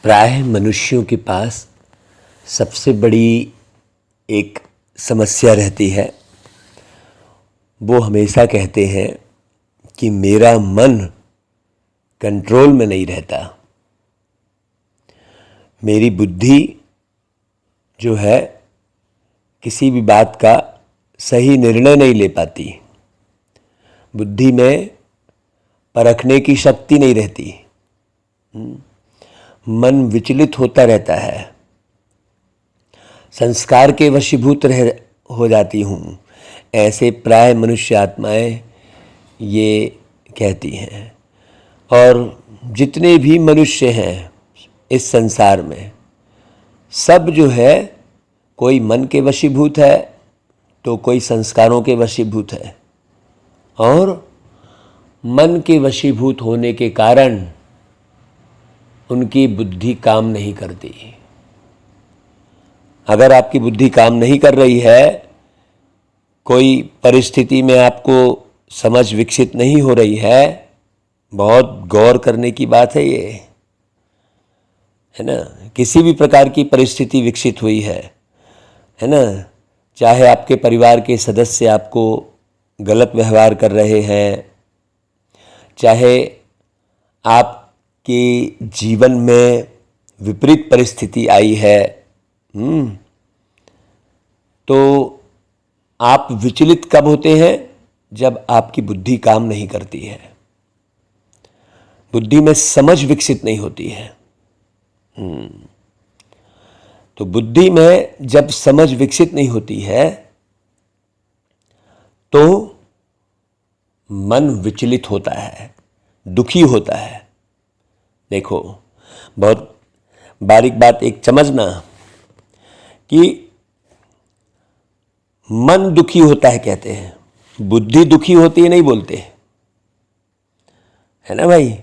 प्रायः मनुष्यों के पास सबसे बड़ी एक समस्या रहती है। वो हमेशा कहते हैं कि मेरा मन कंट्रोल में नहीं रहता, मेरी बुद्धि जो है किसी भी बात का सही निर्णय नहीं ले पाती, बुद्धि में परखने की शक्ति नहीं रहती, मन विचलित होता रहता है, संस्कार के वशीभूत हो जाती हूँ। ऐसे प्राय मनुष्य आत्माएं ये कहती हैं। और जितने भी मनुष्य हैं इस संसार में, सब जो है कोई मन के वशीभूत है तो कोई संस्कारों के वशीभूत है, और मन के वशीभूत होने के कारण उनकी बुद्धि काम नहीं करती। अगर आपकी बुद्धि काम नहीं कर रही है, कोई परिस्थिति में आपको समझ विकसित नहीं हो रही है, बहुत गौर करने की बात है ये, है ना। किसी भी प्रकार की परिस्थिति विकसित हुई है ना, चाहे आपके परिवार के सदस्य आपको गलत व्यवहार कर रहे हैं, चाहे आपके जीवन में विपरीत परिस्थिति आई है, तो आप विचलित कब होते हैं? जब आपकी बुद्धि काम नहीं करती है, बुद्धि में समझ विकसित नहीं होती है। तो बुद्धि में जब समझ विकसित नहीं होती है तो मन विचलित होता है, दुखी होता है। देखो, बहुत बारीक बात एक समझना कि मन दुखी होता है कहते हैं, बुद्धि दुखी होती है नहीं बोलते, है ना भाई।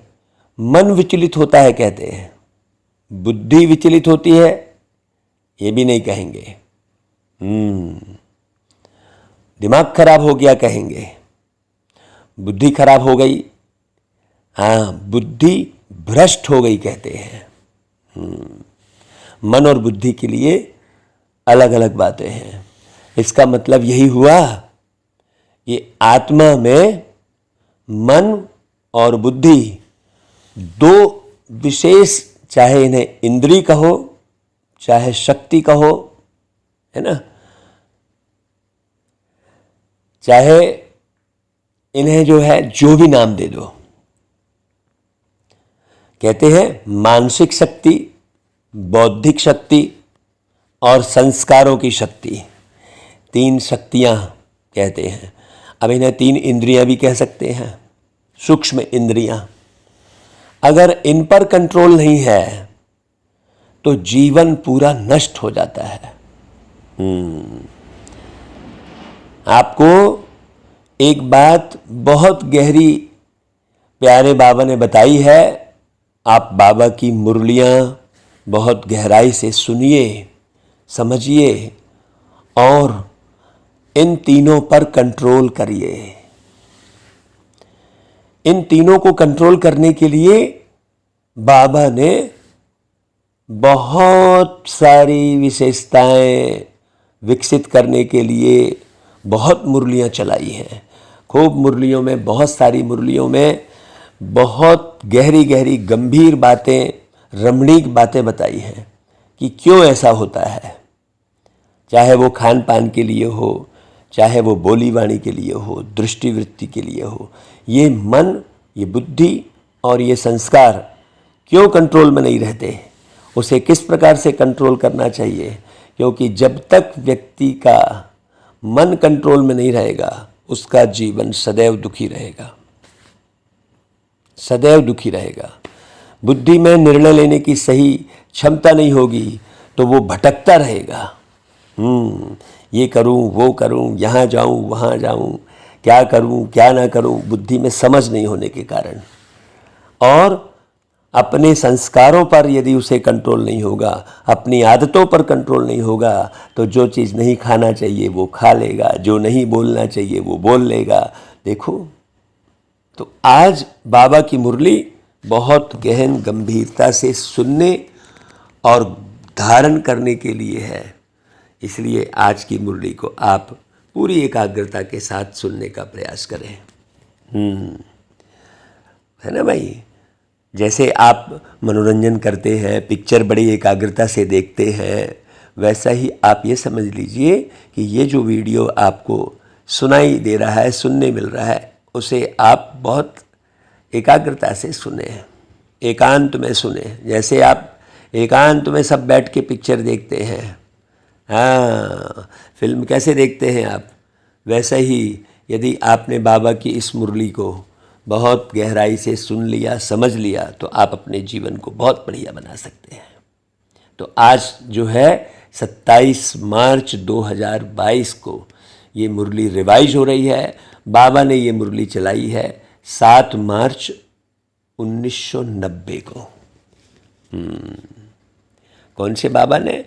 मन विचलित होता है कहते हैं, बुद्धि विचलित होती है ये भी नहीं कहेंगे। दिमाग खराब हो गया कहेंगे, बुद्धि खराब हो गई, हाँ बुद्धि भ्रष्ट हो गई कहते हैं। मन और बुद्धि के लिए अलग अलग बातें हैं। इसका मतलब यही हुआ, ये आत्मा में मन और बुद्धि दो विशेष, चाहे इन्हें इंद्रिय कहो चाहे शक्ति कहो, है ना, चाहे इन्हें जो है जो भी नाम दे दो, कहते हैं मानसिक शक्ति, बौद्धिक शक्ति और संस्कारों की शक्ति, तीन शक्तियां कहते हैं। अब इन्हें तीन इंद्रियां भी कह सकते हैं, सूक्ष्म इंद्रियां। अगर इन पर कंट्रोल नहीं है तो जीवन पूरा नष्ट हो जाता है। आपको एक बात बहुत गहरी प्यारे बाबा ने बताई है, आप बाबा की मुरलियां बहुत गहराई से सुनिए, समझिए और इन तीनों पर कंट्रोल करिए। इन तीनों को कंट्रोल करने के लिए बाबा ने बहुत सारी विशेषताएं विकसित करने के लिए बहुत मुरलियां चलाई हैं। खूब मुरलियों में, बहुत सारी मुरलियों में बहुत गहरी गहरी गंभीर बातें, रमणीक बातें बताई हैं कि क्यों ऐसा होता है। चाहे वो खान पान के लिए हो, चाहे वो बोली वाणी के लिए हो, दृष्टिवृत्ति के लिए हो, ये मन, ये बुद्धि और ये संस्कार क्यों कंट्रोल में नहीं रहते, उसे किस प्रकार से कंट्रोल करना चाहिए। क्योंकि जब तक व्यक्ति का मन कंट्रोल में नहीं रहेगा, उसका जीवन सदैव दुखी रहेगा, सदैव दुखी रहेगा। बुद्धि में निर्णय लेने की सही क्षमता नहीं होगी तो वो भटकता रहेगा। ये करूं, वो करूं, यहाँ जाऊं, वहाँ जाऊं, क्या करूं, क्या ना करूं, बुद्धि में समझ नहीं होने के कारण। और अपने संस्कारों पर यदि उसे कंट्रोल नहीं होगा, अपनी आदतों पर कंट्रोल नहीं होगा, तो जो चीज़ नहीं खाना चाहिए वो खा लेगा, जो नहीं बोलना चाहिए वो बोल लेगा। देखो, तो आज बाबा की मुरली बहुत गहन गंभीरता से सुनने और धारण करने के लिए है। इसलिए आज की मुरली को आप पूरी एकाग्रता के साथ सुनने का प्रयास करें। है ना भाई? जैसे आप मनोरंजन करते हैं, पिक्चर बड़ी एकाग्रता से देखते हैं, वैसा ही आप ये समझ लीजिए कि ये जो वीडियो आपको सुनाई दे रहा है, सुनने मिल रहा है, उसे आप बहुत एकाग्रता से सुने, एकांत में सुने। जैसे आप एकांत में सब बैठ के पिक्चर देखते हैं, हाँ, फिल्म कैसे देखते हैं आप, वैसा ही यदि आपने बाबा की इस मुरली को बहुत गहराई से सुन लिया, समझ लिया, तो आप अपने जीवन को बहुत बढ़िया बना सकते हैं। तो आज जो है 27 मार्च 2022 को ये मुरली रिवाइज हो रही है। बाबा ने ये मुरली चलाई है 7 मार्च 1990 को। कौन से बाबा ने?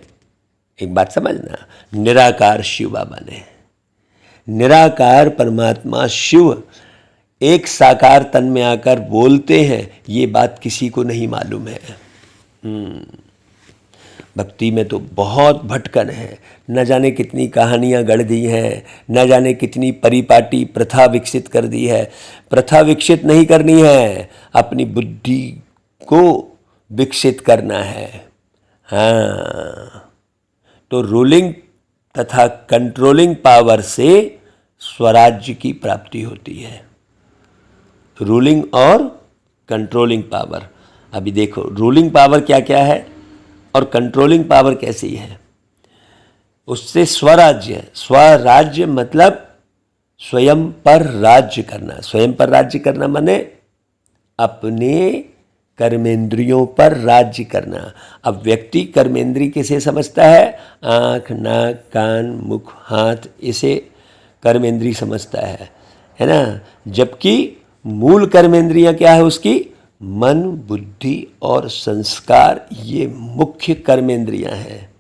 एक बात समझना, निराकार शिव बाबा ने। निराकार परमात्मा शिव एक साकार तन में आकर बोलते हैं, ये बात किसी को नहीं मालूम है। भक्ति में तो बहुत भटकन है, न जाने कितनी कहानियाँ गढ़ दी हैं, न जाने कितनी परिपाटी प्रथा विकसित कर दी है। प्रथा विकसित नहीं करनी है, अपनी बुद्धि को विकसित करना है। हाँ, तो रूलिंग तथा कंट्रोलिंग पावर से स्वराज्य की प्राप्ति होती है। रूलिंग और कंट्रोलिंग पावर। अभी देखो रूलिंग पावर क्या क्या है और कंट्रोलिंग पावर कैसी है। उससे स्वराज्य, स्वराज्य मतलब स्वयं पर राज्य करना। स्वयं पर राज्य करना माने अपने कर्मेंद्रियों पर राज्य करना। अब व्यक्ति कर्मेंद्रिय किसे समझता है? आँख, नाक, कान, मुख, हाथ, इसे कर्मेंद्रिय समझता है ना। जबकि मूल कर्मेंद्रियाँ क्या है उसकी? मन, बुद्धि और संस्कार, ये मुख्य कर्मेंद्रियाँ हैं।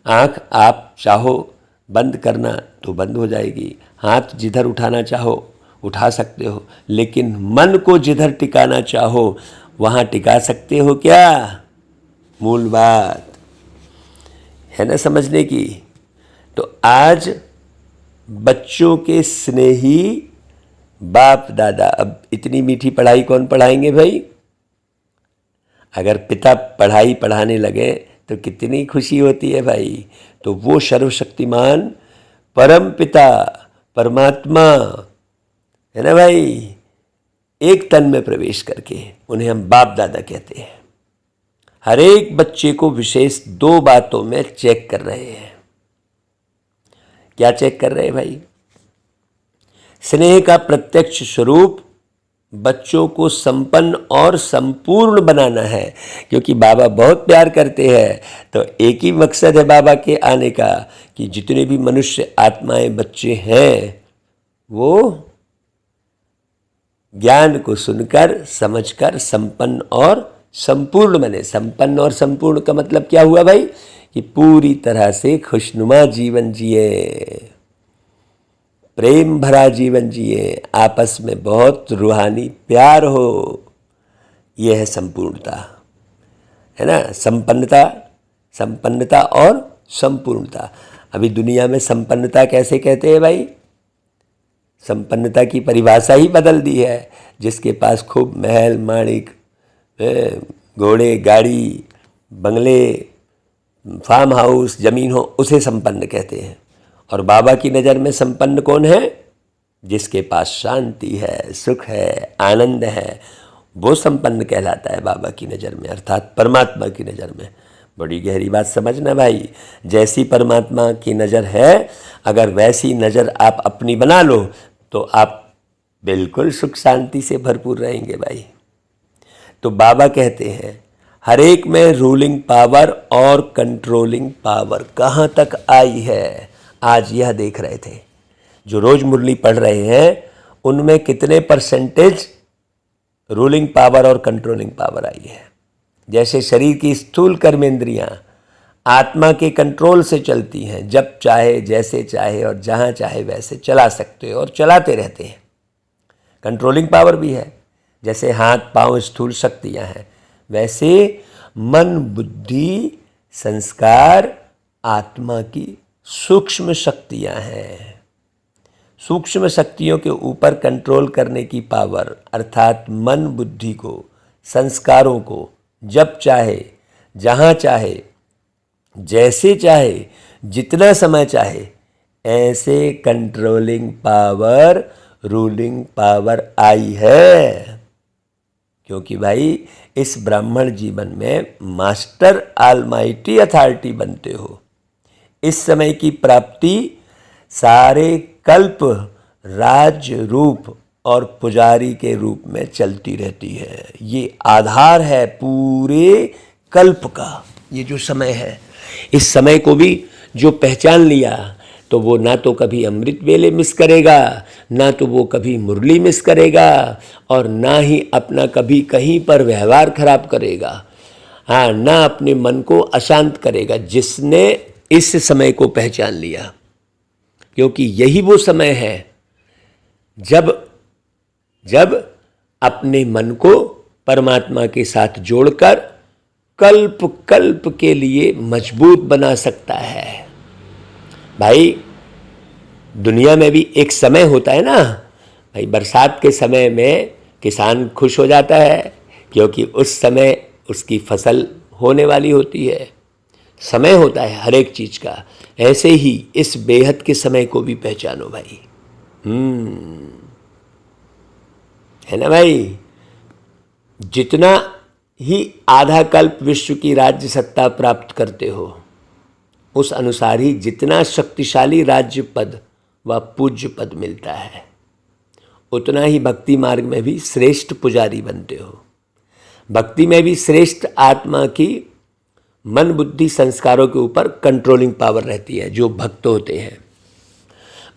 आँख आप चाहो बंद करना तो बंद हो जाएगी, हाथ जिधर उठाना चाहो उठा सकते हो, लेकिन मन को जिधर टिकाना चाहो वहाँ टिका सकते हो क्या? मूल बात है ना समझने की। तो आज बच्चों के स्नेही बाप दादा, अब इतनी मीठी पढ़ाई कौन पढ़ाएंगे भाई? अगर पिता पढ़ाई पढ़ाने लगे तो कितनी खुशी होती है भाई। तो वो सर्वशक्तिमान परम पिता परमात्मा है ना भाई, एक तन में प्रवेश करके उन्हें हम बाप दादा कहते हैं। हर एक बच्चे को विशेष 2 बातों में चेक कर रहे हैं। क्या चेक कर रहे हैं भाई? स्नेह का प्रत्यक्ष स्वरूप बच्चों को संपन्न और संपूर्ण बनाना है, क्योंकि बाबा बहुत प्यार करते हैं। तो एक ही मकसद है बाबा के आने का कि जितने भी मनुष्य आत्माएं, बच्चे हैं, वो ज्ञान को सुनकर समझकर संपन्न और संपूर्ण बने। संपन्न और संपूर्ण का मतलब क्या हुआ भाई? कि पूरी तरह से खुशनुमा जीवन जिए, प्रेम भरा जीवन जिए, आपस में बहुत रूहानी प्यार हो। यह है संपूर्णता, है ना। संपन्नता, संपन्नता और संपूर्णता। अभी दुनिया में संपन्नता कैसे कहते हैं भाई? संपन्नता की परिभाषा ही बदल दी है। जिसके पास खूब महल माणिक, घोड़े, गाड़ी, बंगले, फार्म हाउस, ज़मीन हो, उसे संपन्न कहते हैं। और बाबा की नज़र में संपन्न कौन है? जिसके पास शांति है, सुख है, आनंद है, वो संपन्न कहलाता है बाबा की नज़र में, अर्थात परमात्मा की नज़र में। बड़ी गहरी बात समझना भाई। जैसी परमात्मा की नज़र है, अगर वैसी नज़र आप अपनी बना लो तो आप बिल्कुल सुख शांति से भरपूर रहेंगे भाई। तो बाबा कहते हैं हर एक में रूलिंग पावर और कंट्रोलिंग पावर कहाँ तक आई है। आज यह देख रहे थे, जो रोज मुरली पढ़ रहे हैं उनमें कितने परसेंटेज रूलिंग पावर और कंट्रोलिंग पावर आई है। जैसे शरीर की स्थूल कर्मेंद्रियां आत्मा के कंट्रोल से चलती हैं, जब चाहे, जैसे चाहे और जहाँ चाहे वैसे चला सकते हो और चलाते रहते हैं। कंट्रोलिंग पावर भी है, जैसे हाथ पांव स्थूल शक्तियाँ हैं, वैसे मन बुद्धि संस्कार आत्मा की सूक्ष्म शक्तियां हैं। सूक्ष्म शक्तियों के ऊपर कंट्रोल करने की पावर, अर्थात मन बुद्धि को, संस्कारों को जब चाहे, जहाँ चाहे, जैसे चाहे, जितना समय चाहे, ऐसे कंट्रोलिंग पावर, रूलिंग पावर आई है। क्योंकि भाई इस ब्राह्मण जीवन में मास्टर ऑलमाइटी अथॉरिटी बनते हो। इस समय की प्राप्ति सारे कल्प राज रूप और पुजारी के रूप में चलती रहती है। ये आधार है पूरे कल्प का। ये जो समय है, इस समय को भी जो पहचान लिया तो वो ना तो कभी अमृत वेले मिस करेगा, ना तो वो कभी मुरली मिस करेगा, और ना ही अपना कभी कहीं पर व्यवहार खराब करेगा। हाँ, ना अपने मन को अशांत करेगा, जिसने इस समय को पहचान लिया। क्योंकि यही वो समय है जब अपने मन को परमात्मा के साथ जोड़कर कल्प कल्प के लिए मजबूत बना सकता है। भाई दुनिया में भी एक समय होता है ना भाई, बरसात के समय में किसान खुश हो जाता है क्योंकि उस समय उसकी फसल होने वाली होती है। समय होता है हर एक चीज़ का। ऐसे ही इस बेहद के समय को भी पहचानो भाई। है ना भाई। जितना ही आधा कल्प विश्व की राज्य सत्ता प्राप्त करते हो, उस अनुसार ही जितना शक्तिशाली राज्य पद व पूज्य पद मिलता है, उतना ही भक्ति मार्ग में भी श्रेष्ठ पुजारी बनते हो। भक्ति में भी श्रेष्ठ आत्मा की मन बुद्धि संस्कारों के ऊपर कंट्रोलिंग पावर रहती है जो भक्त होते हैं।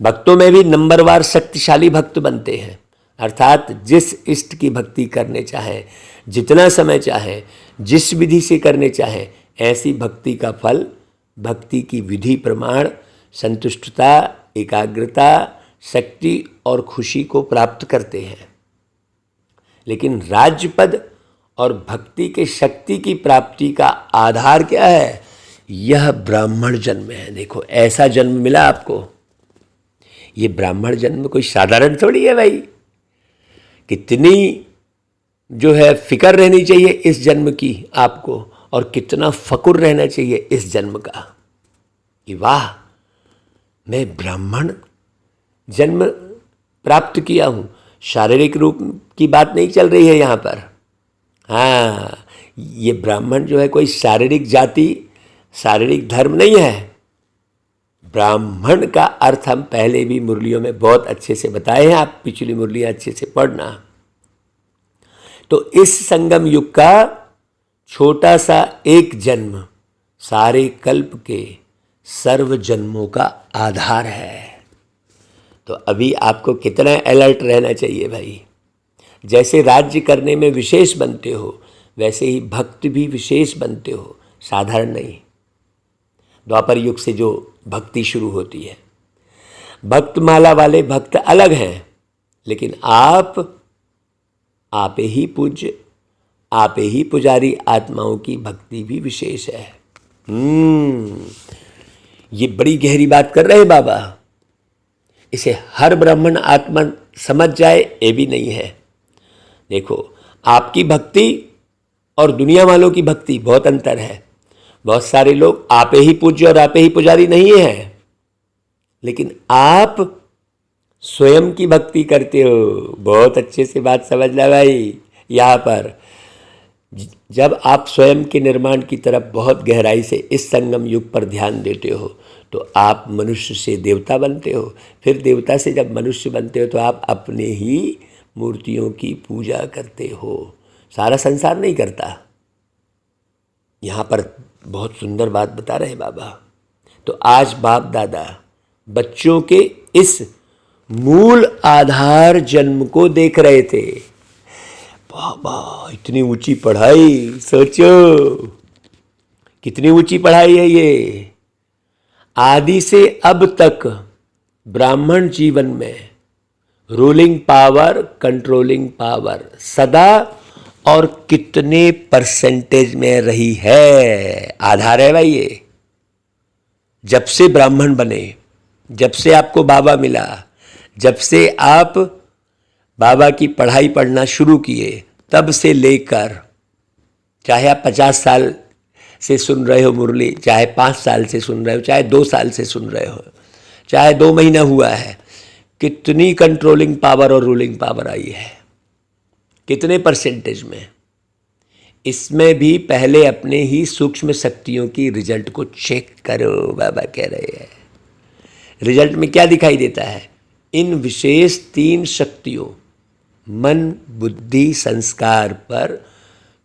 भक्तों में भी नंबरवार शक्तिशाली भक्त बनते हैं, अर्थात जिस इष्ट की भक्ति करने चाहे, जितना समय चाहे, जिस विधि से करने चाहे, ऐसी भक्ति का फल भक्ति की विधि प्रमाण संतुष्टता, एकाग्रता, शक्ति और खुशी को प्राप्त करते हैं। लेकिन राज्य पद और भक्ति के शक्ति की प्राप्ति का आधार क्या है? यह ब्राह्मण जन्म है। देखो ऐसा जन्म मिला आपको। ये ब्राह्मण जन्म कोई साधारण थोड़ी है भाई। कितनी जो है फिक्र रहनी चाहिए इस जन्म की आपको, और कितना फकुर रहना चाहिए इस जन्म का कि वाह, मैं ब्राह्मण जन्म प्राप्त किया हूँ। शारीरिक रूप की बात नहीं चल रही है यहाँ पर। हाँ, ये ब्राह्मण जो है कोई शारीरिक जाति, शारीरिक धर्म नहीं है। ब्राह्मण का अर्थ हम पहले भी मुरलियों में बहुत अच्छे से बताए हैं, आप पिछली मुरलियाँ अच्छे से पढ़ना। तो इस संगम युग का छोटा सा एक जन्म सारे कल्प के सर्व जन्मों का आधार है। तो अभी आपको कितना अलर्ट रहना चाहिए भाई। जैसे राज्य करने में विशेष बनते हो, वैसे ही भक्त भी विशेष बनते हो, साधारण नहीं। द्वापर युग से जो भक्ति शुरू होती है, भक्तमाला वाले भक्त अलग हैं, लेकिन आप ही पूज्य, आप ही पुजारी आत्माओं की भक्ति भी विशेष है। ये बड़ी गहरी बात कर रहे हैं बाबा। इसे हर ब्राह्मण आत्मा समझ जाए ये भी नहीं है। देखो, आपकी भक्ति और दुनिया वालों की भक्ति बहुत अंतर है। बहुत सारे लोग आप ही पूज्य और आप ही पुजारी नहीं है, लेकिन आप स्वयं की भक्ति करते हो। बहुत अच्छे से बात समझना भाई। यहाँ पर जब आप स्वयं के निर्माण की तरफ बहुत गहराई से इस संगम युग पर ध्यान देते हो, तो आप मनुष्य से देवता बनते हो। फिर देवता से जब मनुष्य बनते हो तो आप अपने ही मूर्तियों की पूजा करते हो। सारा संसार नहीं करता। यहाँ पर बहुत सुंदर बात बता रहे हैं बाबा। तो आज बाप दादा बच्चों के इस मूल आधार जन्म को देख रहे थे। बाबा, इतनी ऊंची पढ़ाई, सोचो कितनी ऊंची पढ़ाई है ये। आदि से अब तक ब्राह्मण जीवन में रूलिंग पावर, कंट्रोलिंग पावर सदा और कितने परसेंटेज में रही है। आधार है भाई ये। जब से ब्राह्मण बने, जब से आपको बाबा मिला, जब से आप बाबा की पढ़ाई पढ़ना शुरू किए, तब से लेकर, चाहे आप 50 साल से सुन रहे हो मुरली, चाहे 5 साल से सुन रहे हो, चाहे 2 साल से सुन रहे हो, चाहे 2 महीना हुआ है, कितनी कंट्रोलिंग पावर और रूलिंग पावर आई है, कितने परसेंटेज में। इसमें भी पहले अपने ही सूक्ष्म शक्तियों की रिजल्ट को चेक करो, बाबा कह रहे हैं। रिजल्ट में क्या दिखाई देता है? इन विशेष 3 शक्तियों मन, बुद्धि, संस्कार पर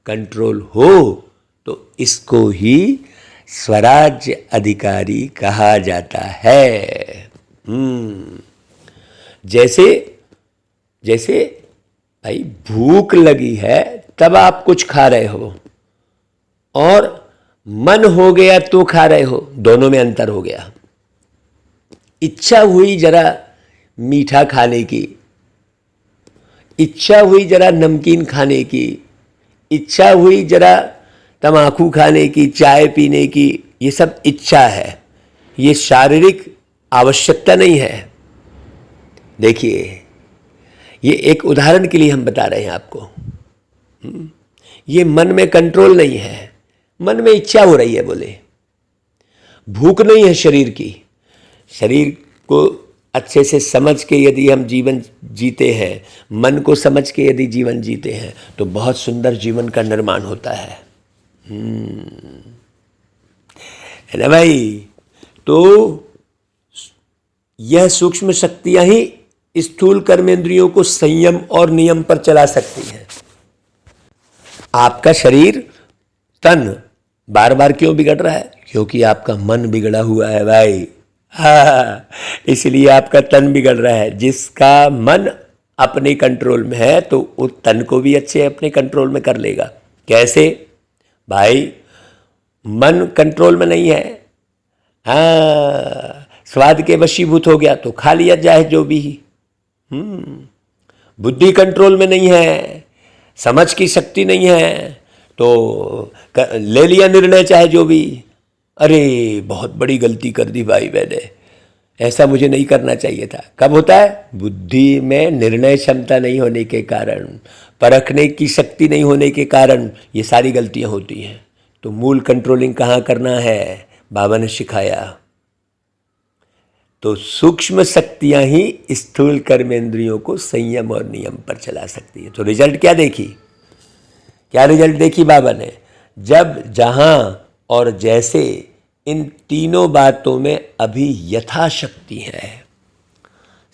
कंट्रोल हो तो इसको ही स्वराज्य अधिकारी कहा जाता है। जैसे जैसे भाई भूख लगी है तब आप कुछ खा रहे हो, और मन हो गया तो खा रहे हो, दोनों में अंतर हो गया। इच्छा हुई जरा मीठा खाने की, इच्छा हुई जरा नमकीन खाने की, इच्छा हुई जरा तम्बाकू खाने की, चाय पीने की, ये सब इच्छा है, ये शारीरिक आवश्यकता नहीं है। देखिए, ये एक उदाहरण के लिए हम बता रहे हैं आपको। ये मन में कंट्रोल नहीं है, मन में इच्छा हो रही है, बोले भूख नहीं है शरीर की। शरीर को अच्छे से समझ के यदि हम जीवन जीते हैं, मन को समझ के यदि जीवन जीते हैं, तो बहुत सुंदर जीवन का निर्माण होता है ना भाई। तो यह सूक्ष्म शक्तियां ही स्थूल कर्मेंद्रियों को संयम और नियम पर चला सकती हैं। आपका शरीर, तन बार बार क्यों बिगड़ रहा है? क्योंकि आपका मन बिगड़ा हुआ है भाई। इसलिए आपका तन बिगड़ रहा है। जिसका मन अपने कंट्रोल में है तो उस तन को भी अच्छे अपने कंट्रोल में कर लेगा। कैसे भाई? मन कंट्रोल में नहीं है, स्वाद के वशीभूत हो गया तो खा लिया जाए जो भी। बुद्धि कंट्रोल में नहीं है, समझ की शक्ति नहीं है, तो ले लिया निर्णय चाहे जो भी। अरे बहुत बड़ी गलती कर दी भाई मैंने, ऐसा मुझे नहीं करना चाहिए था। कब होता है? बुद्धि में निर्णय क्षमता नहीं होने के कारण, परखने की शक्ति नहीं होने के कारण ये सारी गलतियां होती हैं। तो मूल कंट्रोलिंग कहाँ करना है? बाबा ने सिखाया। तो सूक्ष्म शक्तियां ही स्थूल कर्मेंद्रियों को संयम और नियम पर चला सकती है। तो रिजल्ट क्या देखी? क्या रिजल्ट देखी बाबा ने? जब, जहां और जैसे, इन तीनों बातों में अभी यथाशक्ति है,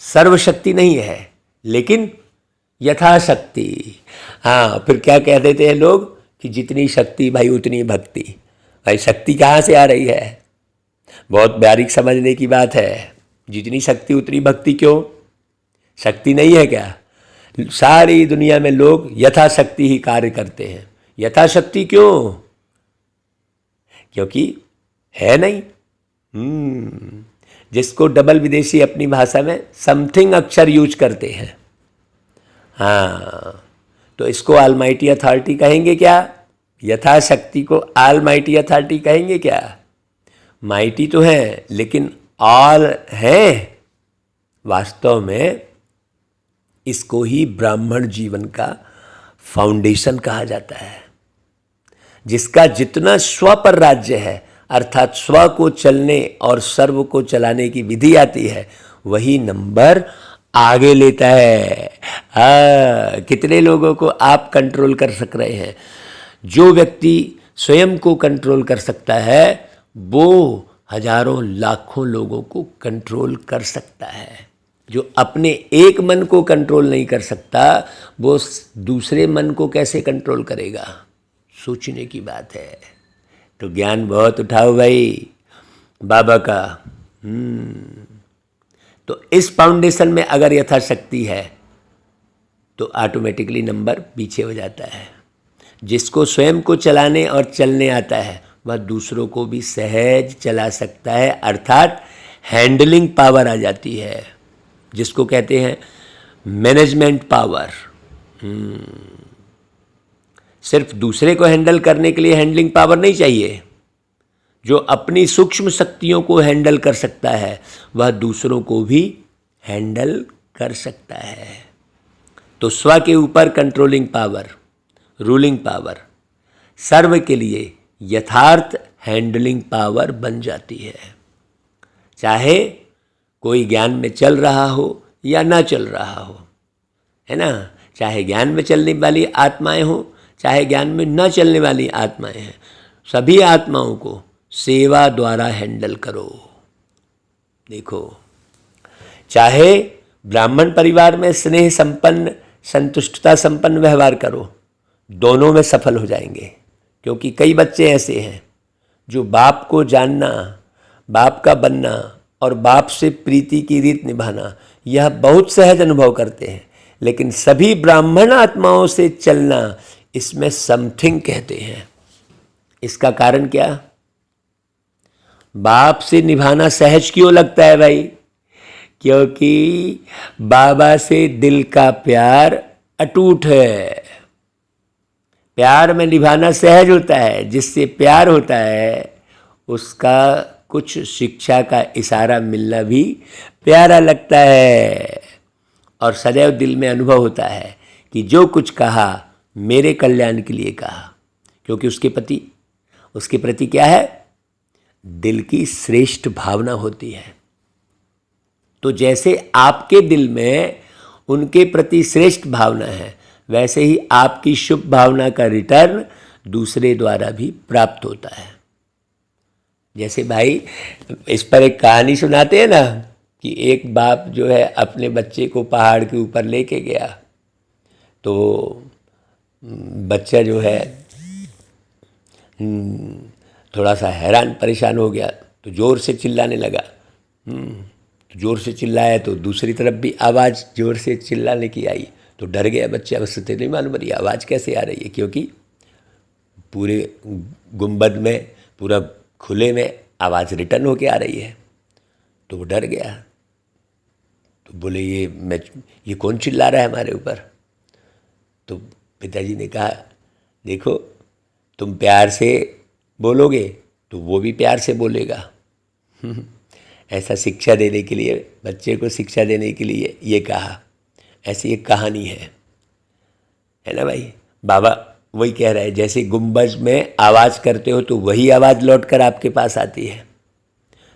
सर्वशक्ति नहीं है लेकिन यथाशक्ति। हाँ, फिर क्या कह देते हैं लोग कि जितनी शक्ति भाई उतनी भक्ति। भाई शक्ति कहाँ से आ रही है? बहुत बारीक समझने की बात है। जितनी शक्ति उतनी भक्ति क्यों? शक्ति नहीं है क्या? सारी दुनिया में लोग यथाशक्ति ही कार्य करते हैं। यथाशक्ति क्यों? क्योंकि है नहीं। जिसको डबल विदेशी अपनी भाषा में समथिंग अक्षर यूज करते हैं। हाँ, तो इसको ऑलमाइटी अथॉरिटी कहेंगे क्या? यथाशक्ति को ऑलमाइटी अथॉरिटी कहेंगे क्या? माइटी तो है लेकिन ऑल है। वास्तव में इसको ही ब्राह्मण जीवन का फाउंडेशन कहा जाता है, जिसका जितना स्व पर राज्य है, अर्थात स्व को चलने और सर्व को चलाने की विधि आती है, वही नंबर आगे लेता है। कितने लोगों को आप कंट्रोल कर सक रहे हैं? जो व्यक्ति स्वयं को कंट्रोल कर सकता है वो हजारों लाखों लोगों को कंट्रोल कर सकता है। जो अपने एक मन को कंट्रोल नहीं कर सकता वो दूसरे मन को कैसे कंट्रोल करेगा? सोचने की बात है। तो ज्ञान बहुत उठाओ भाई बाबा का। तो इस फाउंडेशन में अगर यथाशक्ति है तो ऑटोमेटिकली नंबर पीछे हो जाता है। जिसको स्वयं को चलाने और चलने आता है वह दूसरों को भी सहज चला सकता है, अर्थात हैंडलिंग पावर आ जाती है, जिसको कहते हैं मैनेजमेंट पावर। सिर्फ दूसरे को हैंडल करने के लिए हैंडलिंग पावर नहीं चाहिए। जो अपनी सूक्ष्म शक्तियों को हैंडल कर सकता है वह दूसरों को भी हैंडल कर सकता है। तो स्व के ऊपर कंट्रोलिंग पावर, रूलिंग पावर सर्व के लिए यथार्थ हैंडलिंग पावर बन जाती है। चाहे कोई ज्ञान में चल रहा हो या ना चल रहा हो, है ना। चाहे ज्ञान में चलने वाली आत्माएं हो, चाहे ज्ञान में न चलने वाली आत्माएं हैं, सभी आत्माओं को सेवा द्वारा हैंडल करो। देखो, चाहे ब्राह्मण परिवार में स्नेह संपन्न, संतुष्टता संपन्न व्यवहार करो, दोनों में सफल हो जाएंगे। क्योंकि कई बच्चे ऐसे हैं जो बाप को जानना, बाप का बनना और बाप से प्रीति की रीत निभाना यह बहुत सहज अनुभव करते हैं, लेकिन सभी ब्राह्मण आत्माओं से चलना इसमें समथिंग कहते हैं। इसका कारण क्या? बाप से निभाना सहज क्यों लगता है भाई? क्योंकि बाबा से दिल का प्यार अटूट है। प्यार में निभाना सहज होता है। जिससे प्यार होता है उसका कुछ शिक्षा का इशारा मिलना भी प्यारा लगता है, और सदैव दिल में अनुभव होता है कि जो कुछ कहा मेरे कल्याण के लिए कहा, क्योंकि उसके प्रति क्या है? दिल की श्रेष्ठ भावना होती है। तो जैसे आपके दिल में उनके प्रति श्रेष्ठ भावना है, वैसे ही आपकी शुभ भावना का रिटर्न दूसरे द्वारा भी प्राप्त होता है। जैसे भाई इस पर एक कहानी सुनाते हैं ना कि एक बाप जो है अपने बच्चे को पहाड़ के ऊपर लेके गया, तो बच्चा जो है थोड़ा सा हैरान परेशान हो गया, तो ज़ोर से चिल्लाने लगा। ज़ोर से चिल्लाया तो दूसरी तरफ भी आवाज़ ज़ोर से चिल्लाने की आई, तो डर गया बच्चा। बस तो नहीं मालूम ये आवाज़ कैसे आ रही है, क्योंकि पूरे गुंबद में, पूरा खुले में आवाज़ रिटर्न होके आ रही है। तो वो डर गया, तो बोले ये कौन चिल्ला रहा है हमारे ऊपर? तो पिताजी ने कहा, देखो तुम प्यार से बोलोगे तो वो भी प्यार से बोलेगा। ऐसा शिक्षा देने के लिए, बच्चे को शिक्षा देने के लिए ये कहा। ऐसी एक कहानी है ना भाई। बाबा वही कह रहा है, जैसे गुंबज में आवाज़ करते हो तो वही आवाज़ लौट कर आपके पास आती है।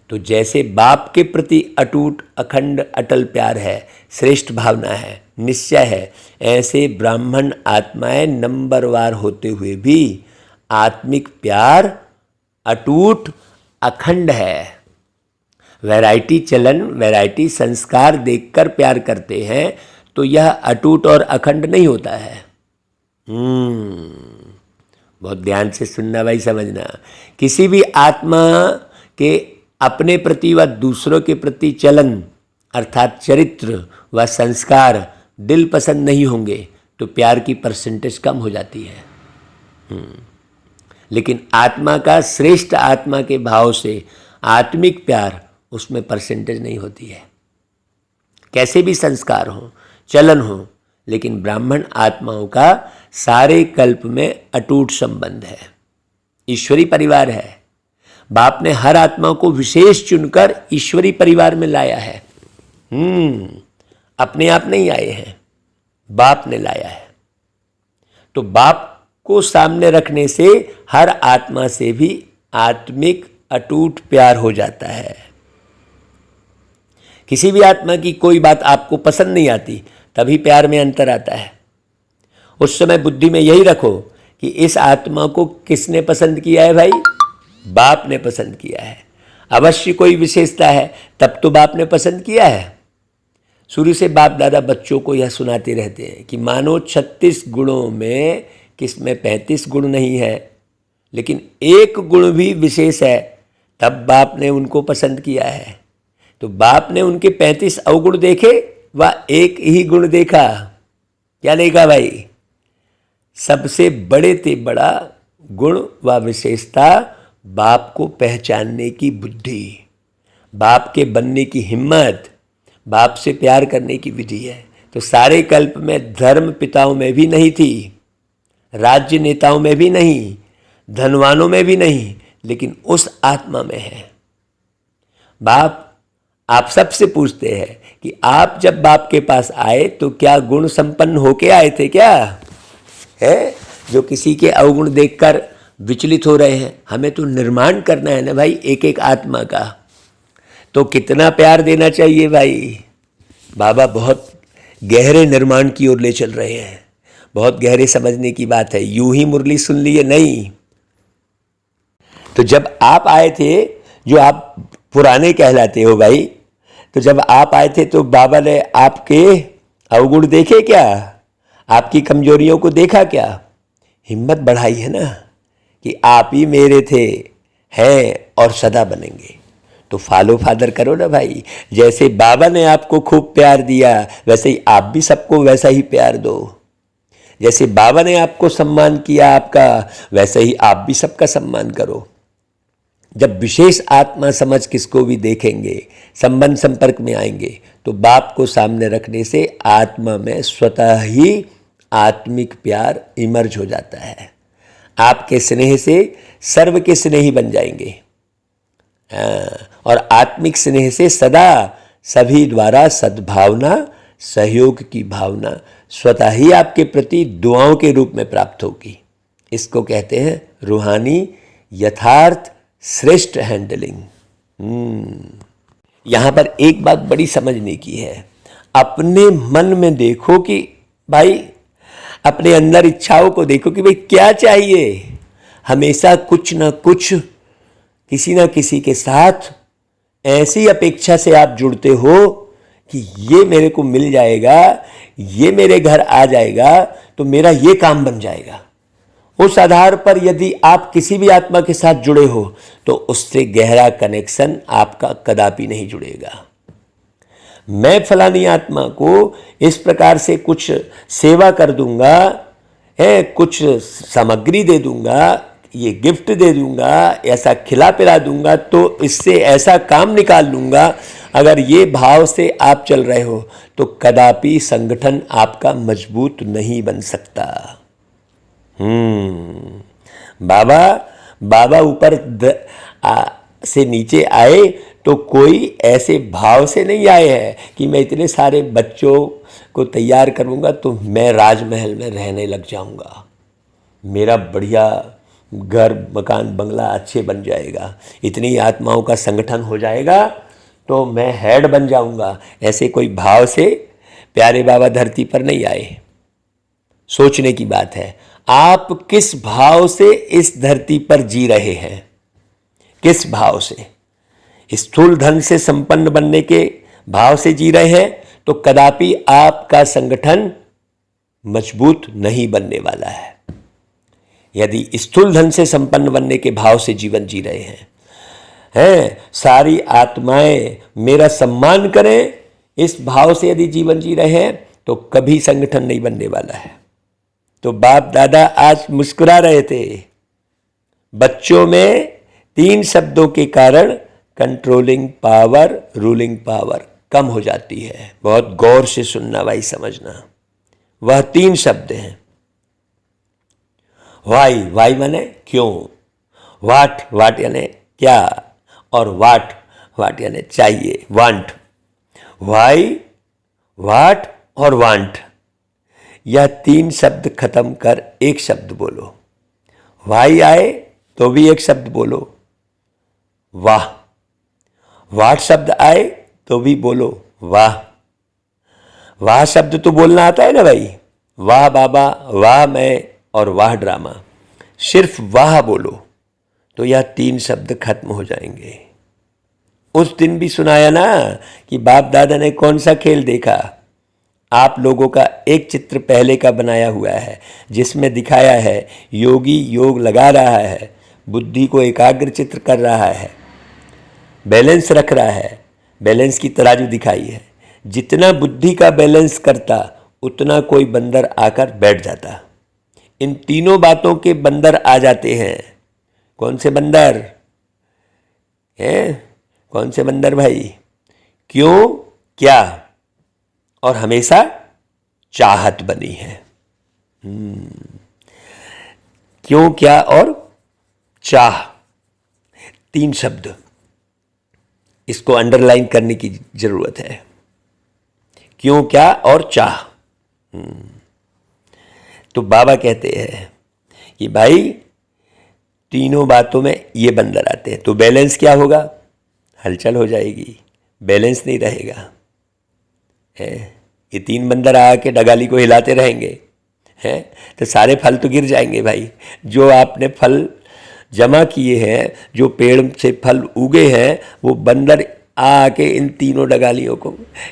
तो जैसे बाप के प्रति अटूट, अखंड, अटल प्यार है, श्रेष्ठ भावना है, निश्चय है, ऐसे ब्राह्मण आत्माएं नंबरवार होते हुए भी आत्मिक प्यार अटूट, अखंड है। वैरायटी चलन, वैरायटी संस्कार देखकर प्यार करते हैं तो यह अटूट और अखंड नहीं होता है। बहुत ध्यान से सुनना भाई, समझना। किसी भी आत्मा के अपने प्रति व दूसरों के प्रति चलन अर्थात चरित्र व संस्कार दिल पसंद नहीं होंगे तो प्यार की परसेंटेज कम हो जाती है। लेकिन आत्मा का, श्रेष्ठ आत्मा के भाव से आत्मिक प्यार, उसमें परसेंटेज नहीं होती है। कैसे भी संस्कार हो, चलन हो, लेकिन ब्राह्मण आत्माओं का सारे कल्प में अटूट संबंध है। ईश्वरी परिवार है। बाप ने हर आत्मा को विशेष चुनकर ईश्वरी परिवार में लाया है। अपने आप नहीं आए हैं, बाप ने लाया है। तो बाप को सामने रखने से हर आत्मा से भी आत्मिक अटूट प्यार हो जाता है। किसी भी आत्मा की कोई बात आपको पसंद नहीं आती, तभी प्यार में अंतर आता है। उस समय बुद्धि में यही रखो कि इस आत्मा को किसने पसंद किया है भाई? बाप ने पसंद किया है। अवश्य कोई विशेषता है, तब तो बाप ने पसंद किया है। शुरू से बाप दादा बच्चों को यह सुनाते रहते हैं कि मानो 36 गुणों में किसमें 35 गुण नहीं है, लेकिन एक गुण भी विशेष है, तब बाप ने उनको पसंद किया है। तो बाप ने उनके 35 अवगुण देखे व एक ही गुण देखा। क्या देखा भाई? सबसे बड़े से बड़ा गुण व विशेषता बाप को पहचानने की बुद्धि, बाप के बनने की हिम्मत, बाप से प्यार करने की विधि है। तो सारे कल्प में धर्म पिताओं में भी नहीं थी, राज्य नेताओं में भी नहीं, धनवानों में भी नहीं, लेकिन उस आत्मा में है। बाप आप सबसे पूछते हैं कि आप जब बाप के पास आए तो क्या गुण संपन्न होके आए थे क्या? है जो किसी के अवगुण देखकर विचलित हो रहे हैं। हमें तो निर्माण करना है ना भाई, एक एक आत्मा का। तो कितना प्यार देना चाहिए भाई। बाबा बहुत गहरे निर्माण की ओर ले चल रहे हैं। बहुत गहरे समझने की बात है, यूं ही मुरली सुन लिए नहीं। तो जब आप आए थे, जो आप पुराने कहलाते हो भाई, तो जब आप आए थे तो बाबा ने आपके अवगुण देखे क्या? आपकी कमजोरियों को देखा क्या? हिम्मत बढ़ाई है ना कि आप ही मेरे थे, हैं और सदा बनेंगे। तो फॉलो फादर करो ना भाई। जैसे बाबा ने आपको खूब प्यार दिया, वैसे ही आप भी सबको वैसा ही प्यार दो। जैसे बाबा ने आपको सम्मान किया आपका, वैसे ही आप भी सबका सम्मान करो। जब विशेष आत्मा समझ किसको भी देखेंगे, संबंध संपर्क में आएंगे, तो बाप को सामने रखने से आत्मा में स्वतः ही आत्मिक प्यार इमर्ज हो जाता है। आपके स्नेह से सर्व के स्नेही बन जाएंगे। और आत्मिक स्नेह से सदा सभी द्वारा सद्भावना, सहयोग की भावना स्वतः ही आपके प्रति दुआओं के रूप में प्राप्त होगी। इसको कहते हैं रूहानी यथार्थ श्रेष्ठ हैंडलिंग। यहां पर एक बात बड़ी समझने की है। अपने मन में देखो कि भाई, अपने अंदर इच्छाओं को देखो कि भाई क्या चाहिए। हमेशा कुछ ना कुछ किसी ना किसी के साथ ऐसी अपेक्षा से आप जुड़ते हो कि ये मेरे को मिल जाएगा, ये मेरे घर आ जाएगा तो मेरा ये काम बन जाएगा। उस आधार पर यदि आप किसी भी आत्मा के साथ जुड़े हो तो उससे गहरा कनेक्शन आपका कदापि नहीं जुड़ेगा। मैं फलानी आत्मा को इस प्रकार से कुछ सेवा कर दूंगा, है कुछ सामग्री दे दूंगा, ये गिफ्ट दे दूंगा, ऐसा खिला पिला दूंगा, तो इससे ऐसा काम निकाल लूंगा। अगर ये भाव से आप चल रहे हो तो कदापि संगठन आपका मजबूत नहीं बन सकता। बाबा ऊपर से नीचे आए तो कोई ऐसे भाव से नहीं आए हैं कि मैं इतने सारे बच्चों को तैयार करूंगा तो मैं राजमहल में रहने लग जाऊंगा, मेरा बढ़िया घर मकान बंगला अच्छे बन जाएगा, इतनी आत्माओं का संगठन हो जाएगा तो मैं हेड बन जाऊंगा। ऐसे कोई भाव से प्यारे बाबा धरती पर नहीं आए। सोचने की बात है, आप किस भाव से इस धरती पर जी रहे हैं? किस भाव से? स्थूल धन से संपन्न बनने के भाव से जी रहे हैं तो कदापि आपका संगठन मजबूत नहीं बनने वाला है। यदि स्थूल धन से संपन्न बनने के भाव से जीवन जी रहे हैं, सारी आत्माएं मेरा सम्मान करें, इस भाव से यदि जीवन जी रहे हैं तो कभी संगठन नहीं बनने वाला है। तो बाप दादा आज मुस्कुरा रहे थे। बच्चों में 3 शब्दों के कारण कंट्रोलिंग पावर, रूलिंग पावर कम हो जाती है। बहुत गौर से सुनना भाई, समझना। वह 3 शब्द हैं। वाई माने क्यों, वाट यानी क्या, और वाट यानी चाहिए, वांट। वाई, वाट और वांट, यह 3 शब्द खत्म कर एक शब्द बोलो। वाई आए तो भी एक शब्द बोलो, वाह। वाट शब्द आए तो भी बोलो, वाह। वाह शब्द तो बोलना आता है ना भाई, वाह बाबा, वाह मैं और वाह ड्रामा। सिर्फ वाह बोलो तो यह 3 शब्द खत्म हो जाएंगे। उस दिन भी सुनाया ना कि बाप दादा ने कौन सा खेल देखा। आप लोगों का एक चित्र पहले का बनाया हुआ है जिसमें दिखाया है योगी योग लगा रहा है, बुद्धि को एकाग्र चित्र कर रहा है, बैलेंस रख रहा है, बैलेंस की तराजू दिखाई है। जितना बुद्धि का बैलेंस करता उतना कोई बंदर आकर बैठ जाता। इन तीनों बातों के बंदर आ जाते हैं। कौन से बंदर हैं? कौन से बंदर भाई? क्यों, क्या और हमेशा चाहत बनी है। क्यों, क्या और चाह, 3 शब्द, इसको अंडरलाइन करने की जरूरत है। क्यों, क्या और चाह। तो बाबा कहते हैं कि भाई तीनों बातों में ये बंदर आते हैं तो बैलेंस क्या होगा, हलचल हो जाएगी, बैलेंस नहीं रहेगा। है ये 3 बंदर आके डगाली को हिलाते रहेंगे हैं तो सारे फल तो गिर जाएंगे भाई। जो आपने फल जमा किए हैं, जो पेड़ से फल उगे हैं, वो बंदर आके इन तीनों डगालियों को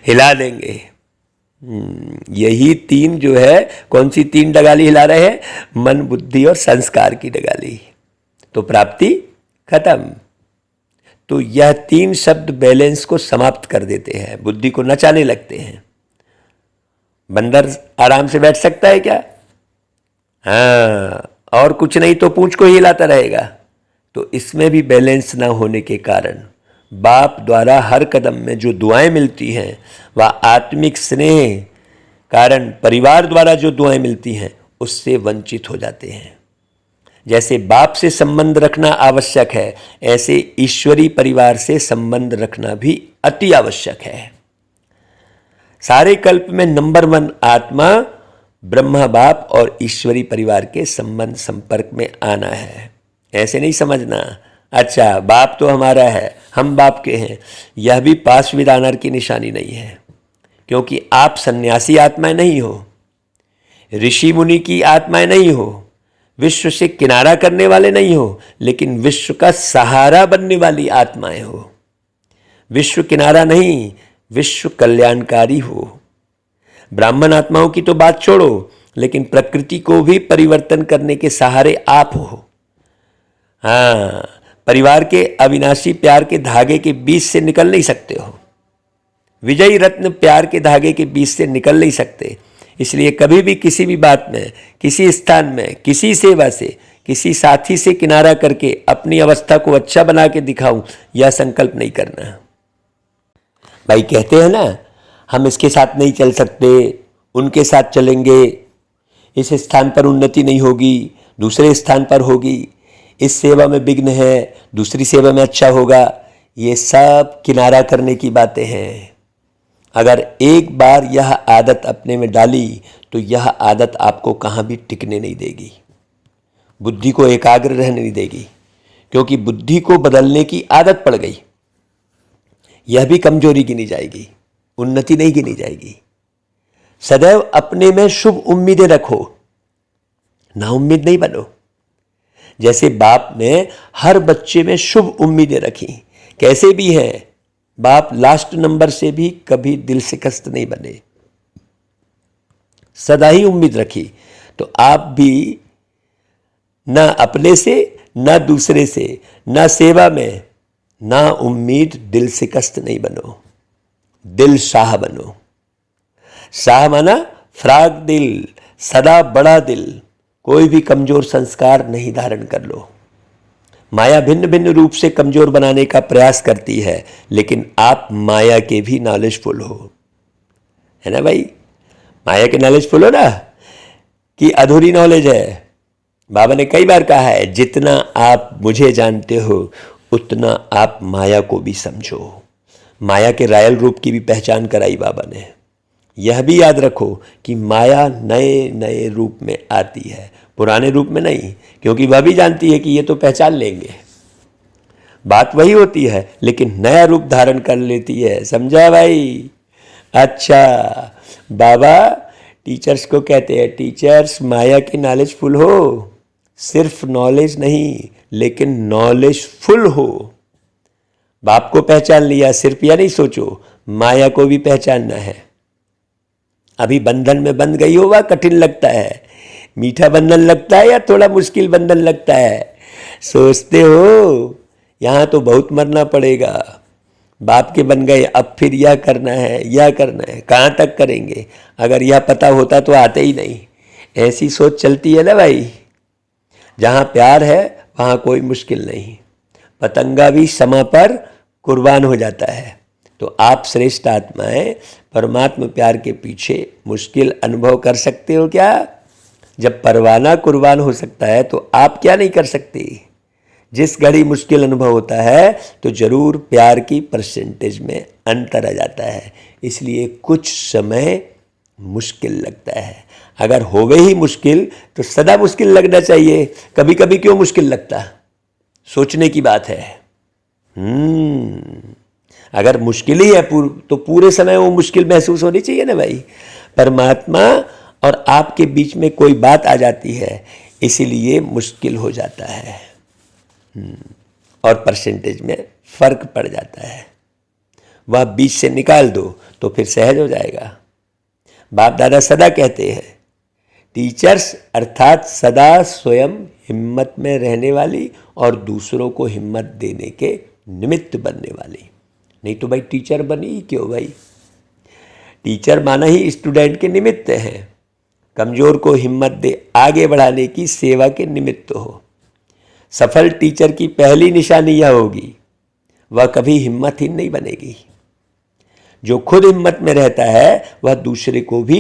हिला देंगे। यही 3 जो है, कौन सी 3 डगाली हिला रहे हैं, मन, बुद्धि और संस्कार की डगाली, तो प्राप्ति खत्म। तो यह 3 शब्द बैलेंस को समाप्त कर देते हैं, बुद्धि को नचाने लगते हैं। बंदर आराम से बैठ सकता है क्या? हाँ, और कुछ नहीं तो पूंछ को हिलाता रहेगा। तो इसमें भी बैलेंस ना होने के कारण बाप द्वारा हर कदम में जो दुआएं मिलती हैं, वह आत्मिक स्नेह कारण परिवार द्वारा जो दुआएं मिलती हैं उससे वंचित हो जाते हैं। जैसे बाप से संबंध रखना आवश्यक है, ऐसे ईश्वरी परिवार से संबंध रखना भी अति आवश्यक है। सारे कल्प में नंबर 1 आत्मा ब्रह्मा बाप और ईश्वरी परिवार के संबंध संपर्क में आना है। ऐसे नहीं समझना अच्छा बाप तो हमारा है, हम बाप के हैं। यह भी पास विद ऑनर की निशानी नहीं है, क्योंकि आप सन्यासी आत्माएं नहीं हो, ऋषि मुनि की आत्माएं नहीं हो, विश्व से किनारा करने वाले नहीं हो, लेकिन विश्व का सहारा बनने वाली आत्माएं हो। विश्व किनारा नहीं, विश्व कल्याणकारी हो। ब्राह्मण आत्माओं की तो बात छोड़ो, लेकिन प्रकृति को भी परिवर्तन करने के सहारे आप हो। हाँ, परिवार के अविनाशी प्यार के धागे के बीच से निकल नहीं सकते हो, विजयी रत्न प्यार के धागे के बीच से निकल नहीं सकते। इसलिए कभी भी किसी भी बात में, किसी स्थान में, किसी सेवा से, किसी साथी से किनारा करके अपनी अवस्था को अच्छा बना के दिखाऊं, यह संकल्प नहीं करना। भाई कहते हैं ना, हम इसके साथ नहीं चल सकते, उनके साथ चलेंगे, इस स्थान पर उन्नति नहीं होगी, दूसरे स्थान पर होगी, इस सेवा में विघ्न है, दूसरी सेवा में अच्छा होगा। ये सब किनारा करने की बातें हैं। अगर एक बार यह आदत अपने में डाली तो यह आदत आपको कहाँ भी टिकने नहीं देगी, बुद्धि को एकाग्र रहने नहीं देगी, क्योंकि बुद्धि को बदलने की आदत पड़ गई। यह भी कमजोरी गिनी जाएगी, उन्नति नहीं गिनी जाएगी। सदैव अपने में शुभ उम्मीदें रखो, नाउम्मीद नहीं बनो। जैसे बाप ने हर बच्चे में शुभ उम्मीदें रखी, कैसे भी हैं, बाप लास्ट नंबर से भी कभी दिल शिकस्त नहीं बने, सदा ही उम्मीद रखी। तो आप भी ना अपने से, ना दूसरे से, ना सेवा में, ना उम्मीद, दिल शिकस्त नहीं बनो, दिल शाह बनो। शाह माना फ्राग दिल, सदा बड़ा दिल, कोई भी कमजोर संस्कार नहीं धारण कर लो। माया भिन्न भिन्न रूप से कमजोर बनाने का प्रयास करती है, लेकिन आप माया के भी नॉलेजफुल हो, है ना भाई? माया के नॉलेजफुल हो ना, कि अधूरी नॉलेज है? बाबा ने कई बार कहा है, जितना आप मुझे जानते हो उतना आप माया को भी समझो। माया के रायल रूप की भी पहचान कराई बाबा ने। यह भी याद रखो कि माया नए नए रूप में आती है, पुराने रूप में नहीं, क्योंकि वह भी जानती है कि ये तो पहचान लेंगे। बात वही होती है, लेकिन नया रूप धारण कर लेती है। समझा भाई? अच्छा, बाबा टीचर्स को कहते हैं, टीचर्स माया के नॉलेजफुल हो, सिर्फ नॉलेज नहीं लेकिन नॉलेजफुल हो। बाप को पहचान लिया, सिर्फ यह नहीं सोचो माया को भी पहचानना है। अभी बंधन में बंध गई हो, वह कठिन लगता है, मीठा बंधन लगता है या थोड़ा मुश्किल बंधन लगता है? सोचते हो यहाँ तो बहुत मरना पड़ेगा, बाप के बन गए, अब फिर यह करना है, यह करना है, कहाँ तक करेंगे? अगर यह पता होता तो आते ही नहीं। ऐसी सोच चलती है ना भाई। जहाँ प्यार है वहाँ कोई मुश्किल नहीं, पतंगा भी समय पर कुर्बान हो जाता है। तो आप श्रेष्ठ आत्माएं परमात्मा प्यार के पीछे मुश्किल अनुभव कर सकते हो क्या? जब परवाना कुर्बान हो सकता है तो आप क्या नहीं कर सकते। जिस घड़ी मुश्किल अनुभव होता है तो जरूर प्यार की परसेंटेज में अंतर आ जाता है, इसलिए कुछ समय मुश्किल लगता है। अगर हो गई ही मुश्किल तो सदा मुश्किल लगना चाहिए, कभी कभी क्यों मुश्किल लगता, सोचने की बात है। अगर मुश्किल ही है तो पूरे समय वो मुश्किल महसूस होनी चाहिए ना भाई। परमात्मा और आपके बीच में कोई बात आ जाती है, इसीलिए मुश्किल हो जाता है और परसेंटेज में फर्क पड़ जाता है। वह बीच से निकाल दो तो फिर सहज हो जाएगा। बाप दादा सदा कहते हैं, टीचर्स अर्थात सदा स्वयं हिम्मत में रहने वाली और दूसरों को हिम्मत देने के निमित्त बनने वाली। नहीं तो भाई टीचर बनी क्यों भाई। टीचर माना ही स्टूडेंट के निमित्त है, कमजोर को हिम्मत दे आगे बढ़ाने की सेवा के निमित्त हो। सफल टीचर की पहली निशानी यह होगी, वह कभी हिम्मतहीन नहीं बनेगी। जो खुद हिम्मत में रहता है वह दूसरे को भी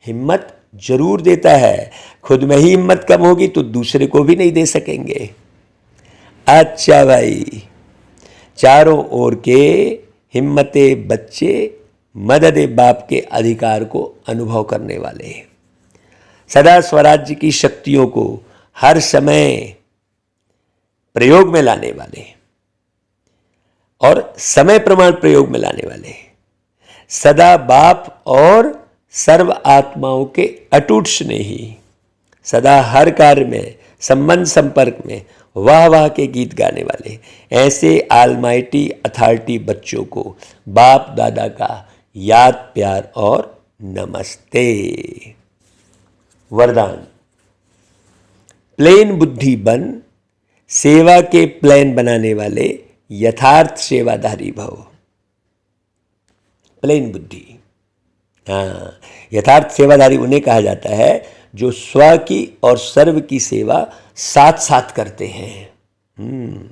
हिम्मत जरूर देता है। खुद में ही हिम्मत कम होगी तो दूसरे को भी नहीं दे सकेंगे। अच्छा भाई, चारों ओर के हिम्मते बच्चे मदद बाप के अधिकार को अनुभव करने वाले, सदा स्वराज्य की शक्तियों को हर समय प्रयोग में लाने वाले और समय प्रमाण प्रयोग में लाने वाले, सदा बाप और सर्व आत्माओं के अटूट स्नेही, सदा हर कार्य में संबंध संपर्क में वाह वाह के गीत गाने वाले, ऐसे आलमाइटी अथॉरिटी बच्चों को बाप दादा का याद प्यार और नमस्ते। वरदान, प्लेन बुद्धि बन सेवा के प्लान बनाने वाले यथार्थ सेवाधारी भव। प्लेन बुद्धि, हाँ, यथार्थ सेवाधारी उन्हें कहा जाता है जो स्व की और सर्व की सेवा साथ साथ करते हैं।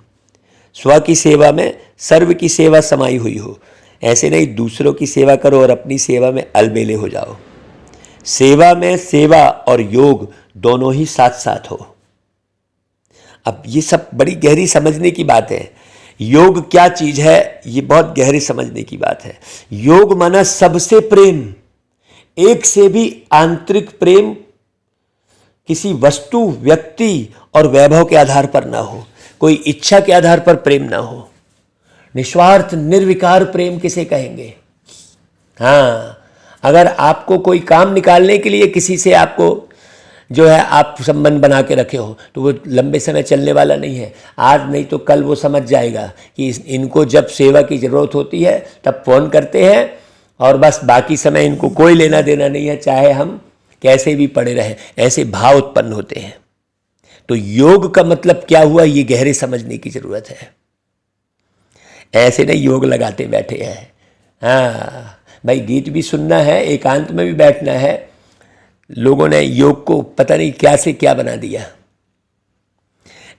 स्व की सेवा में सर्व की सेवा समाई हुई हो, ऐसे नहीं दूसरों की सेवा करो और अपनी सेवा में अलबेले हो जाओ। सेवा में सेवा और योग दोनों ही साथ साथ हो। अब ये सब बड़ी गहरी समझने की बात है। योग क्या चीज है, ये बहुत गहरी समझने की बात है। योग माना सबसे प्रेम, एक से भी आंतरिक प्रेम किसी वस्तु व्यक्ति और वैभव के आधार पर ना हो, कोई इच्छा के आधार पर प्रेम ना हो। निस्वार्थ निर्विकार प्रेम किसे कहेंगे। हाँ, अगर आपको कोई काम निकालने के लिए किसी से आपको जो है आप संबंध बना के रखे हो तो वो लंबे समय चलने वाला नहीं है। आज नहीं तो कल वो समझ जाएगा कि इनको जब सेवा की ज़रूरत होती है तब फ़ोन करते हैं और बस बाकी समय इनको कोई लेना देना नहीं है, चाहे हम कैसे भी पड़े रहें। ऐसे भाव उत्पन्न होते हैं। तो योग का मतलब क्या हुआ, ये गहरे समझने की ज़रूरत है। ऐसे नहीं योग लगाते बैठे हैं। हाँ भाई, गीत भी सुनना है, एकांत में भी बैठना है। लोगों ने योग को पता नहीं क्या से क्या बना दिया।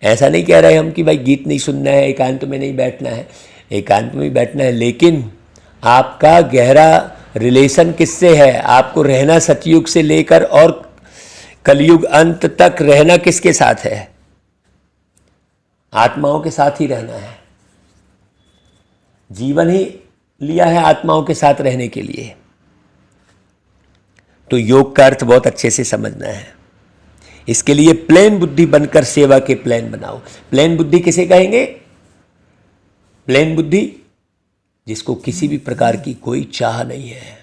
ऐसा नहीं कह रहे हम कि भाई गीत नहीं सुनना है, एकांत में नहीं बैठना है, एकांत में भी बैठना है, लेकिन आपका गहरा रिलेशन किससे है। आपको रहना सतयुग से लेकर और कलयुग अंत तक रहना किसके साथ है, आत्माओं के साथ ही रहना है। जीवन ही लिया है आत्माओं के साथ रहने के लिए। तो योग का अर्थ बहुत अच्छे से समझना है। इसके लिए प्लेन बुद्धि बनकर सेवा के प्लान बनाओ। प्लेन बुद्धि किसे कहेंगे, प्लेन बुद्धि जिसको किसी भी प्रकार की कोई चाह नहीं है।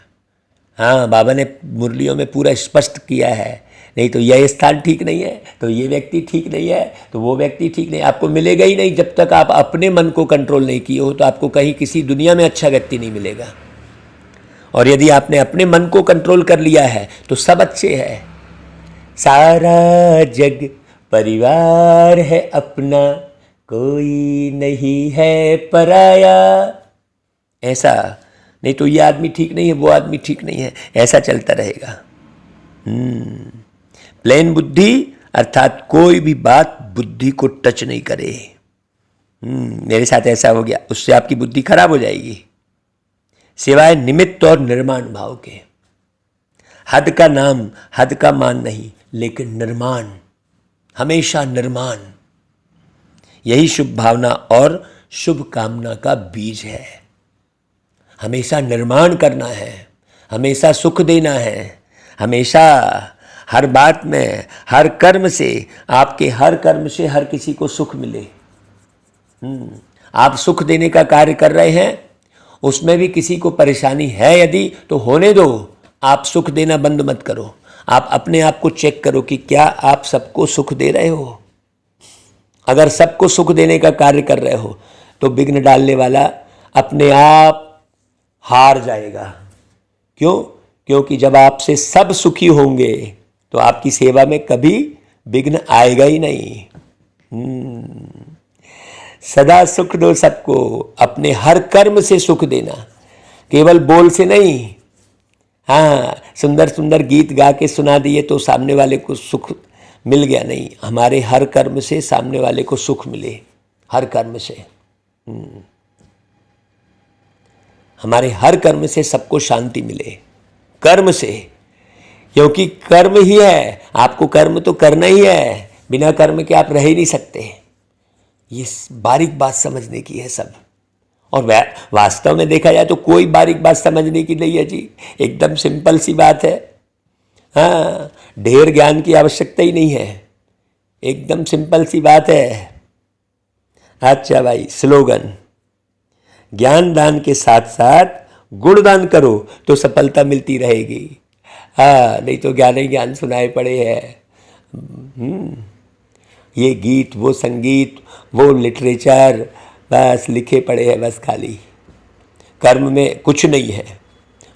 हाँ, बाबा ने मुरलियों में पूरा स्पष्ट किया है, नहीं तो यह स्थान ठीक नहीं है, तो ये व्यक्ति ठीक नहीं है, तो वो व्यक्ति ठीक नहीं। आपको मिलेगा ही नहीं जब तक आप अपने मन को कंट्रोल नहीं किए हो। तो आपको कहीं किसी दुनिया में अच्छा व्यक्ति नहीं मिलेगा। और यदि आपने अपने मन को कंट्रोल कर लिया है तो सब अच्छे हैं। सारा जग परिवार है अपना, कोई नहीं है पराया। ऐसा नहीं तो ये आदमी ठीक नहीं है, वो आदमी ठीक नहीं है, ऐसा चलता रहेगा। प्लेन बुद्धि अर्थात कोई भी बात बुद्धि को टच नहीं करे। मेरे साथ ऐसा हो गया, उससे आपकी बुद्धि खराब हो जाएगी। सिवाय निमित्त और निर्माण भाव के। हद का नाम, हद का मान नहीं, लेकिन निर्माण, हमेशा निर्माण, यही शुभ भावना और शुभ कामना का बीज है। हमेशा निर्माण करना है, हमेशा सुख देना है, हमेशा हर बात में, हर कर्म से, आपके हर कर्म से हर किसी को सुख मिले। आप सुख देने का कार्य कर रहे हैं, उसमें भी किसी को परेशानी है यदि, तो होने दो। आप सुख देना बंद मत करो। आप अपने आप को चेक करो कि क्या आप सबको सुख दे रहे हो। अगर सबको सुख देने का कार्य कर रहे हो तो विघ्न डालने वाला अपने आप हार जाएगा। क्यों? क्योंकि जब आपसे सब सुखी होंगे तो आपकी सेवा में कभी विघ्न आएगा ही नहीं। सदा सुख दो सबको, अपने हर कर्म से सुख देना, केवल बोल से नहीं। हाँ, सुंदर सुंदर गीत गा के सुना दिए तो सामने वाले को सुख मिल गया, नहीं। हमारे हर कर्म से सामने वाले को सुख मिले, हर कर्म से। हमारे हर कर्म से सबको शांति मिले, कर्म से, क्योंकि कर्म ही है। आपको कर्म तो करना ही है, बिना कर्म के आप रह ही नहीं सकते। ये बारीक बात समझने की है सब। और वास्तव में देखा जाए तो कोई बारीक बात समझने की नहीं है जी, एकदम सिंपल सी बात है। हाँ, ढेर ज्ञान की आवश्यकता ही नहीं है, एकदम सिंपल सी बात है। अच्छा भाई, स्लोगन, ज्ञान दान के साथ साथ गुण दान करो तो सफलता मिलती रहेगी। हाँ, नहीं तो ज्ञान ही ज्ञान सुनाए पड़े हैं। ये गीत, वो संगीत, वो लिटरेचर, बस लिखे पड़े हैं बस खाली। कर्म में कुछ नहीं है,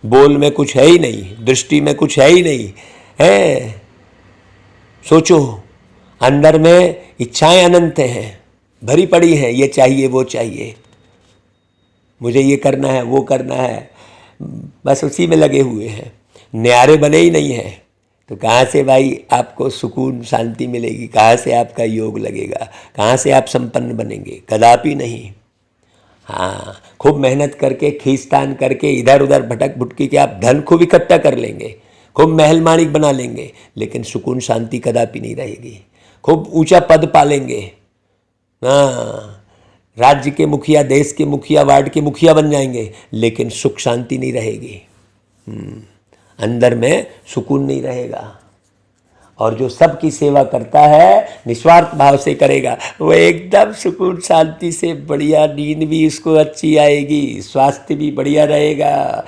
बोल में कुछ है ही नहीं, दृष्टि में कुछ है ही नहीं है। सोचो, अंदर में इच्छाएं अनंत हैं, भरी पड़ी हैं, ये चाहिए वो चाहिए, मुझे ये करना है वो करना है, बस उसी में लगे हुए हैं, न्यारे बने ही नहीं हैं। तो कहाँ से भाई आपको सुकून शांति मिलेगी? कहाँ से आपका योग लगेगा? कहाँ से आप संपन्न बनेंगे? कदापि नहीं। हाँ, खूब मेहनत करके, खींचतान करके, इधर उधर भटक भुटकी के आप धन खूब इकट्ठा कर लेंगे, खूब महल माणिक बना लेंगे, लेकिन सुकून शांति कदापि नहीं रहेगी। खूब ऊंचा पद पालेंगे, हाँ, राज्य के मुखिया, देश के मुखिया, वार्ड के मुखिया बन जाएंगे, लेकिन सुख शांति नहीं रहेगी। अंदर में सुकून नहीं रहेगा। और जो सबकी सेवा करता है, निस्वार्थ भाव से करेगा, वो एकदम सुकून शांति से, बढ़िया नींद भी उसको अच्छी आएगी, स्वास्थ्य भी बढ़िया रहेगा,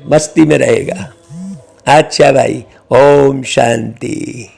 मस्ती में रहेगा। अच्छा भाई, ओम शांति।